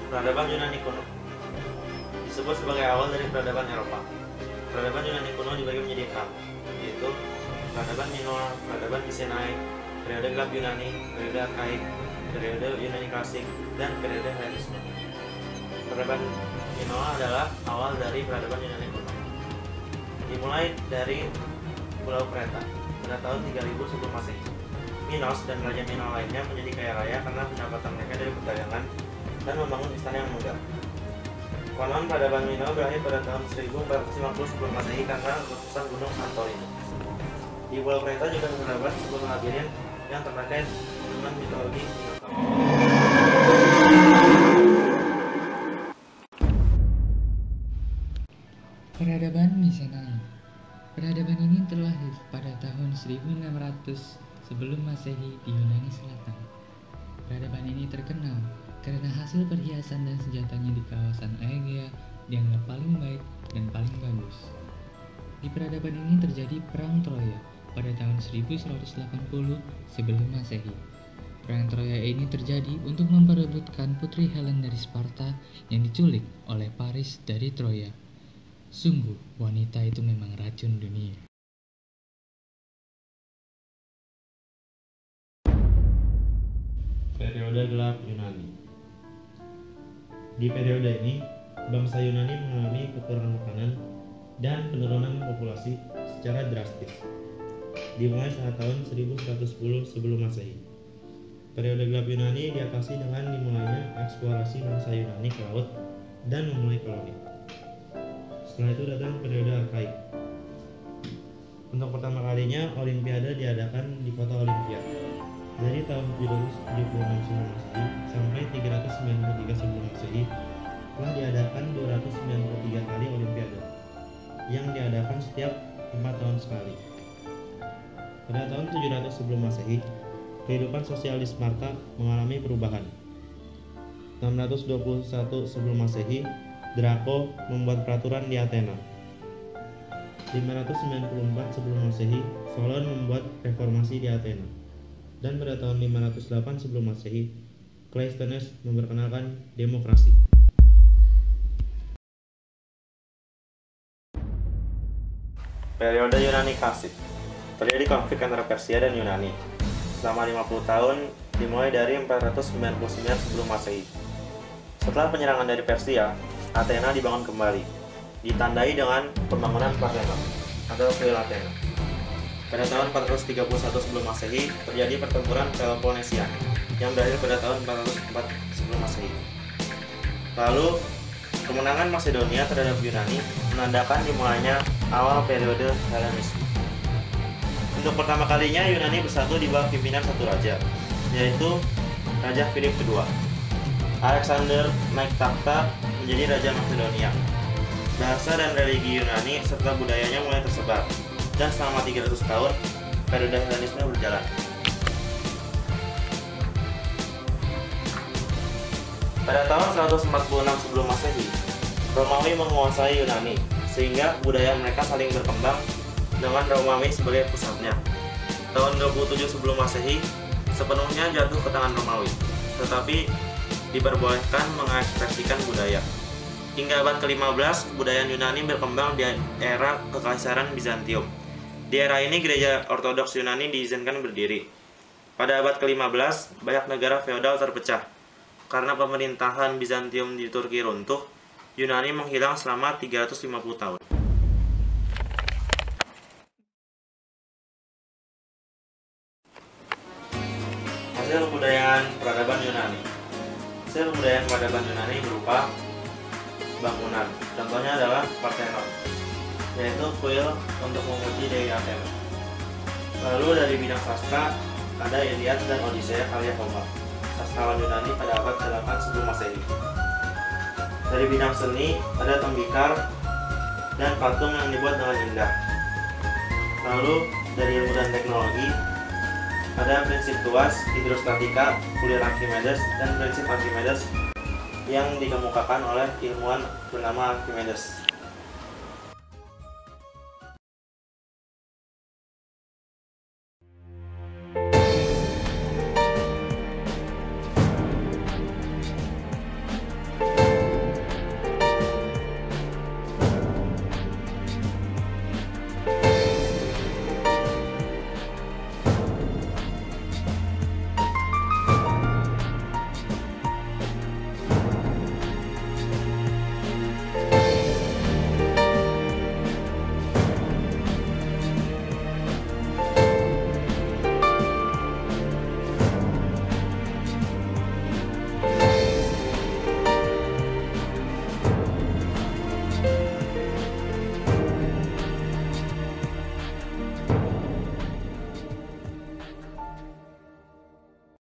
Peradaban Yunani kuno disebut sebagai awal dari peradaban Eropa. Peradaban Yunani kuno dibagi menjadi 6, yaitu peradaban Minoa, peradaban Mycenae, periode gelap Yunani, periode Arkaik, periode Yunani klasik, dan periode Helenisme. Peradaban Minoa adalah awal dari peradaban Yunani kuno. Dimulai dari Pulau Kreta pada tahun 3000 sebelum Masehi. Minos dan raja Minoa lainnya menjadi kaya raya karena pendapatan mereka dari perdagangan dan membangun istana yang megah. Konon peradaban Minoa berakhir pada tahun 1450 sebelum Masehi karena letusan gunung Antorini. Di Pulau Kreta juga terdapat sebuah labirin yang terkait dengan mitologi Minotaur. Peradaban Mycenae. Peradaban ini terlahir pada tahun 1600 sebelum Masehi di Yunani Selatan. Peradaban ini terkenal karena hasil perhiasan dan senjatanya di kawasan Aegea dianggap paling baik dan paling bagus. Di peradaban ini terjadi Perang Troya pada tahun 1180 sebelum Masehi. Perang Troya ini terjadi untuk memperebutkan Putri Helen dari Sparta yang diculik oleh Paris dari Troya. Sungguh, wanita itu memang racun dunia. Periode gelap Yunani. Di periode ini, bangsa Yunani mengalami kekurangan makanan dan penurunan populasi secara drastis. Dimulai saat tahun 1110 sebelum Masehi. Periode gelap Yunani diatasi dengan dimulainya eksplorasi bangsa Yunani ke laut dan memulai koloni. Setelah itu datang periode Arkaik. Untuk pertama kalinya, Olimpiade diadakan di kota Olimpia. Dari tahun 776 sebelum Masehi sampai 393 sebelum Masehi telah diadakan 293 kali Olimpiade yang diadakan setiap 4 tahun sekali. Pada tahun 700 sebelum Masehi, kehidupan sosial di Sparta mengalami perubahan. 621 sebelum Masehi, Draco membuat peraturan di Athena. 594 sebelum Masehi, Solon membuat reformasi di Athena. Dan pada tahun 508 sebelum Masehi, Cleisthenes memperkenalkan demokrasi. Periode Yunani Klasik. Terjadi konflik antara Persia dan Yunani selama 50 tahun dimulai dari 499 sebelum Masehi. Setelah penyerangan dari Persia, Athena dibangun kembali, ditandai dengan pembangunan Parthenon atau kuil Athena. Pada tahun 431 sebelum Masehi terjadi pertempuran Peloponnesia yang berakhir pada tahun 404 sebelum Masehi. Lalu, kemenangan Macedonia terhadap Yunani menandakan dimulainya awal periode Helenisme. Untuk pertama kalinya Yunani bersatu di bawah pimpinan satu raja, yaitu Raja Philip II. Alexander naik takhta menjadi Raja Makedonia. Bahasa dan religi Yunani serta budayanya mulai tersebar, dan selama 300 tahun periode Helenisme berjalan. Pada tahun 146 sebelum Masehi, Romawi menguasai Yunani, sehingga budaya mereka saling berkembang dengan Romawi sebagai pusatnya. Tahun 27 sebelum Masehi sepenuhnya jatuh ke tangan Romawi, tetapi diperbolehkan mengekspresikan budaya. Hingga abad ke-15, budaya Yunani berkembang di era Kekaisaran Bizantium. Di era ini gereja Ortodoks Yunani diizinkan berdiri. Pada abad ke-15, banyak negara feodal terpecah. Karena pemerintahan Bizantium di Turki runtuh, Yunani menghilang selama 350 tahun. Hasil kebudayaan peradaban Yunani. Hasil kebudayaan peradaban Yunani berupa bangunan. Contohnya adalah Parthenon, yaitu kuil untuk memuji Dewi Athena. Lalu dari bidang sastra ada Iliad dan Odisea karya Homer, sastrawan Yunani pada abad ke-8 sebelum Masehi. Dari bidang seni ada tembikar dan patung yang dibuat dengan indah. Lalu dari ilmu dan teknologi ada prinsip tuas, hidrostatika, kulir Archimedes, dan prinsip Archimedes yang dikemukakan oleh ilmuwan bernama Archimedes.